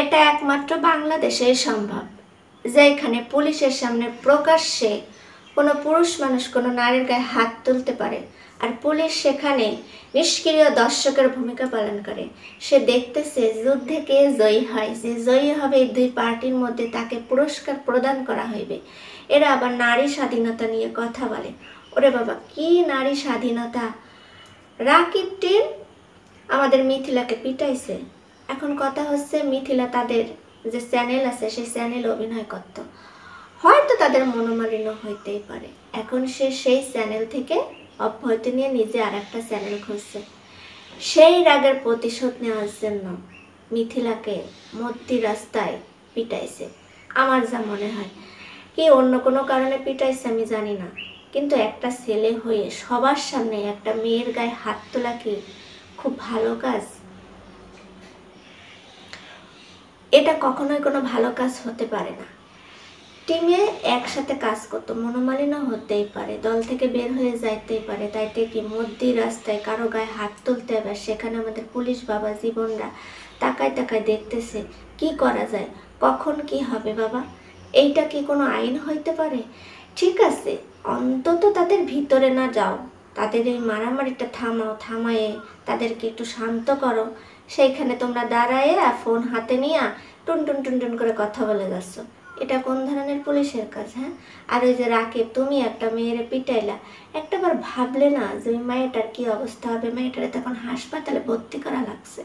এটা একমাত্র বাংলাদেশেই সম্ভব, যেখানে পুলিশের সামনে প্রকাশ্যে কোনো পুরুষ মানুষ কোনো নারীর গায়ে হাত তুলতে পারে, আর পুলিশ সেখানে নিষ্ক্রিয় দর্শকের ভূমিকা পালন করে। সে দেখতেছে যুদ্ধে কে জয়ী হয়, যে জয়ী হবে এই দুই পার্টির মধ্যে তাকে পুরস্কার প্রদান করা হইবে। এরা আবার নারী স্বাধীনতা নিয়ে কথা বলে। ওরে বাবা, কি নারী স্বাধীনতা! রাকিব টিম আমাদের মিথিলাকে পিটাইছে। এখন কথা হচ্ছে মিথিলা তাদের যে চ্যানেল আছে সেই চ্যানেলে অভিনয় করত, হয়তো তাদের মনোমালিন্য হইতেই পারে। এখন সে সেই চ্যানেল থেকে অব্যাহতি নিয়ে নিজে আর একটা চ্যানেল খুঁজছে। সেই রাগের প্রতিশোধ নেওয়ার জন্য মিথিলাকে মধ্যি রাস্তায় পিটাইছে। আমার যা মনে হয়, কি অন্য কোনো কারণে পিটাইছে আমি জানি না, কিন্তু একটা ছেলে হয়ে সবার সামনে একটা মেয়ের গায়ে হাত তোলা কি খুব ভালো কাজ? এটা কখনোই কোনো ভালো কাজ হতে পারে না। টিমে একসাথে কাজ করতো, মনোমালিন্য হতেই পারে, দল থেকে বের হয়ে যাইতেই পারে, তাইতে কি মধ্যি রাস্তায় কারো গায়ে হাত তুলতে হবে? সেখানে আমাদের পুলিশ বাবা জীবনরা তাকায় তাকায় দেখতেছে, কি করা যায়, কখন কি হবে বাবা? এইটা কি কোনো আইন হইতে পারে? ঠিক আছে, অন্তত তাদের ভিতরে না যাও, তাদের এই মারামারিটা থামাও, থামায়ে তাদেরকে একটু শান্ত করো। সেইখানে তোমরা দাঁড়ায় ফোন হাতে নিয়ে টুন টুন টুন টুন করে কথা বলে যাচ্ছ, এটা কোন ধরনের পুলিশের কাজ? হ্যাঁ, আর ওই যে রাকিব, তুমি একটা মেয়েরে পিটাইলা, একটাবার ভাবলে না যে ওই মেয়েটার কি অবস্থা হবে? মেয়েটারে তখন হাসপাতালে ভর্তি করা লাগছে।